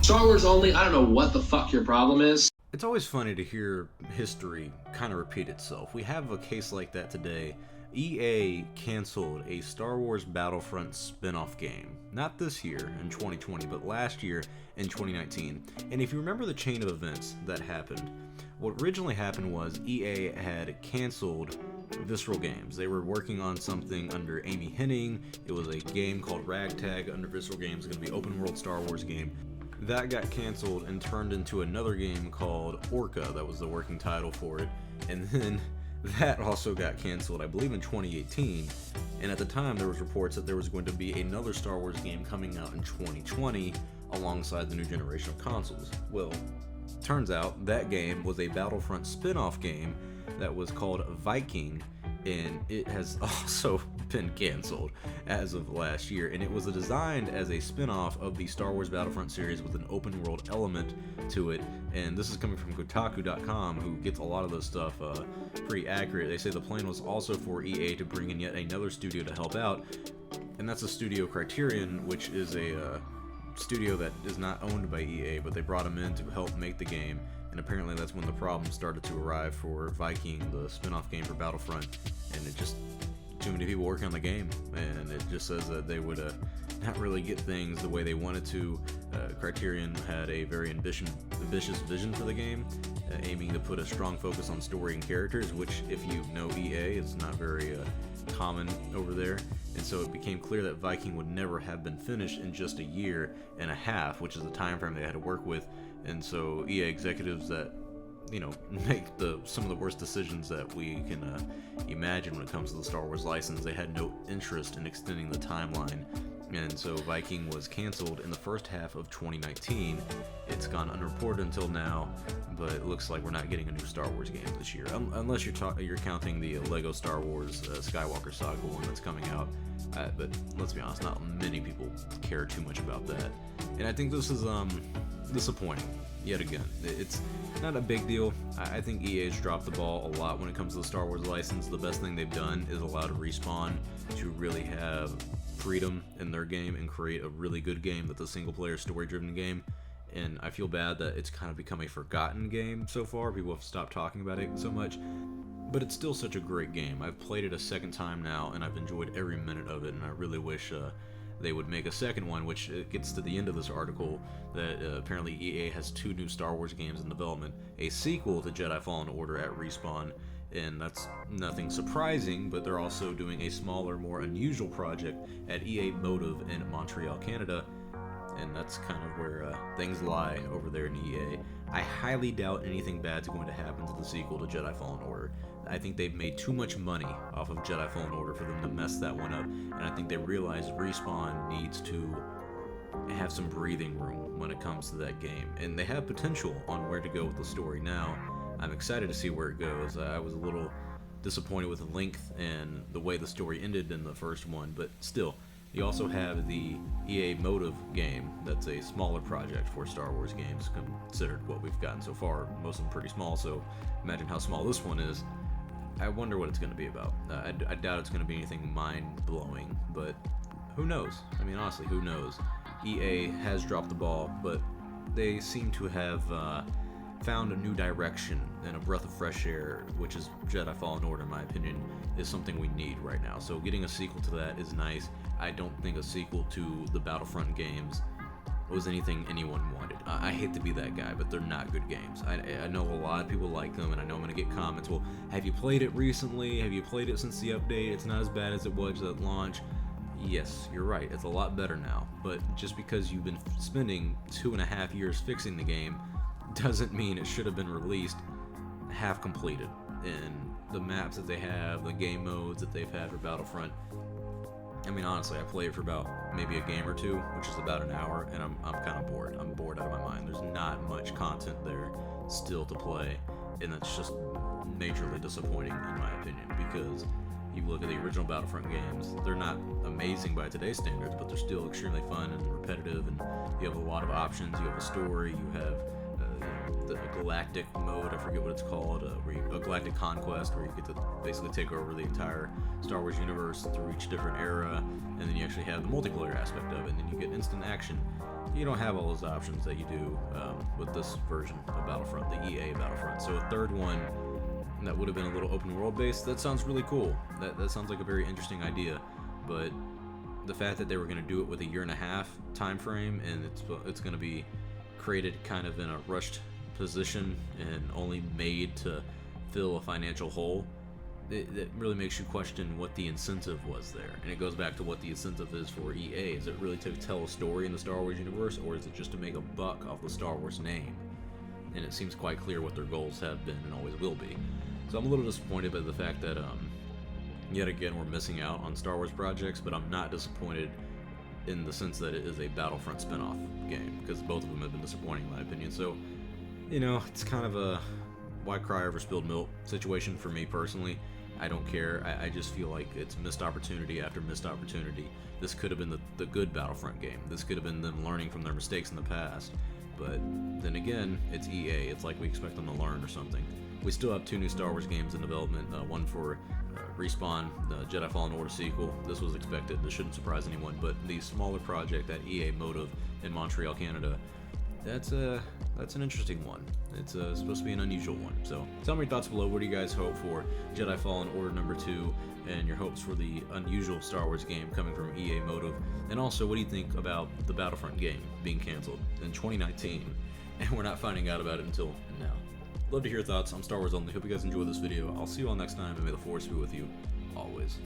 Star Wars only, I don't know what the fuck your problem is. It's always funny to hear history kind of repeat itself. We have a case like that today. EA canceled a Star Wars Battlefront spin-off game. Not this year in 2020, but last year in 2019. And if you remember the chain of events that happened, what originally happened was EA had canceled Visceral Games. They were working on something under Amy Hennig. It was a game called Ragtag under Visceral Games. It was going to be an open world Star Wars game. That got canceled and turned into another game called Orca. That was the working title for it. And then that also got canceled, I believe in 2018. And at the time there was reports that there was going to be another Star Wars game coming out in 2020 alongside the new generation of consoles. Well, turns out that game was a Battlefront spin-off game that was called Viking, and it has also been canceled as of last year. And it was designed as a spin-off of the Star Wars Battlefront series with an open world element to it. And this is coming from Kotaku.com, who gets a lot of this stuff pretty accurate. They say the plan was also for EA to bring in yet another studio to help out, and that's a studio Criterion, which is a studio that is not owned by EA, but they brought them in to help make the game. And apparently that's when the problems started to arrive for Viking, the spin-off game for Battlefront, and it just too many people working on the game, and it just says that they would not really get things the way they wanted to. Criterion had a very ambitious vision for the game, aiming to put a strong focus on story and characters, which, if you know EA, is not very common over there. And so it became clear that Viking would never have been finished in just a year and a half, which is the time frame they had to work with. And so EA executives that make some of the worst decisions that we can imagine when it comes to the Star Wars license, they had no interest in extending the timeline. And so Viking was canceled in the first half of 2019. It's gone unreported until now, but it looks like we're not getting a new Star Wars game this year, unless you're counting the Lego Star Wars Skywalker Saga one that's coming out. But let's be honest, not many people care too much about that. And I think this is disappointing yet again. It's not a big deal. I think EA's dropped the ball a lot when it comes to the Star Wars license. The best thing they've done is allowed Respawn to really have freedom in their game and create a really good game that's a single-player, story-driven game. And I feel bad that it's kind of become a forgotten game so far. People have stopped talking about it so much. But it's still such a great game. I've played it a second time now, and I've enjoyed every minute of it, and I really wish they would make a second one, which gets to the end of this article, that apparently EA has 2 new Star Wars games in development, a sequel to Jedi Fallen Order at Respawn, and that's nothing surprising, but they're also doing a smaller, more unusual project at EA Motive in Montreal, Canada, and that's kind of where things lie over there in EA. I highly doubt anything bad's going to happen to the sequel to Jedi Fallen Order. I think they've made too much money off of Jedi Fallen Order for them to mess that one up, and I think they realize Respawn needs to have some breathing room when it comes to that game, and they have potential on where to go with the story now. I'm excited to see where it goes. I was a little disappointed with the length and the way the story ended in the first one, but still, you also have the EA Motive game that's a smaller project for Star Wars games, considered what we've gotten so far. Most of them pretty small, so imagine how small this one is. I wonder what it's going to be about. I doubt it's going to be anything mind-blowing, but who knows? I mean, honestly, who knows? EA has dropped the ball, but they seem to have found a new direction and a breath of fresh air, which is Jedi Fallen Order, in my opinion, is something we need right now. So getting a sequel to that is nice. I don't think a sequel to the Battlefront games was anything anyone wanted. I hate to be that guy, but they're not good games. I know a lot of people like them, and I know I'm going to get comments, well, have you played it recently? Have you played it since the update? It's not as bad as it was at launch. Yes, you're right, it's a lot better now, but just because you've been spending 2.5 years fixing the game doesn't mean it should have been released half completed. And the maps that they have, the game modes that they've had for Battlefront, I mean, honestly, I played for about maybe a game or two, which is about an hour, and I'm kind of bored. I'm bored out of my mind. There's not much content there still to play, and that's just majorly disappointing in my opinion, because you look at the original Battlefront games, they're not amazing by today's standards, but they're still extremely fun and repetitive, and you have a lot of options. You have a story, you have the galactic mode, I forget what it's called, a galactic conquest, where you get to basically take over the entire Star Wars universe through each different era, and then you actually have the multiplayer aspect of it, and then you get instant action. You don't have all those options that you do with this version of Battlefront, the EA Battlefront. So a third one that would have been a little open world based, that sounds really cool. That sounds like a very interesting idea, but the fact that they were going to do it with a 1.5 year time frame, and it's going to be created kind of in a rushed position and only made to fill a financial hole, it really makes you question what the incentive was there. And it goes back to what the incentive is for EA. Is it really to tell a story in the Star Wars universe, or is it just to make a buck off the Star Wars name? And it seems quite clear what their goals have been and always will be. So I'm a little disappointed by the fact that yet again we're missing out on Star Wars projects, but I'm not disappointed in the sense that it is a Battlefront spin-off game, because both of them have been disappointing in my opinion. So, you know, it's kind of a why cry over spilled milk situation for me personally. I don't care. I just feel like it's missed opportunity after missed opportunity. This could have been the good Battlefront game. This could have been them learning from their mistakes in the past. But then again, it's EA. It's like we expect them to learn or something. We still have 2 new Star Wars games in development. One for Respawn, the Jedi Fallen Order sequel. This was expected. This shouldn't surprise anyone. But the smaller project at EA Motive in Montreal, Canada, that's an interesting one. It's supposed to be an unusual one. So tell me your thoughts below. What do you guys hope for Jedi Fallen Order #2, and your hopes for the unusual Star Wars game coming from EA Motive? And also, what do you think about the Battlefront game being canceled in 2019, and we're not finding out about it until now? Love to hear your thoughts on Star Wars Only. Hope you guys enjoyed this video. I'll see you all next time, and may the Force be with you always.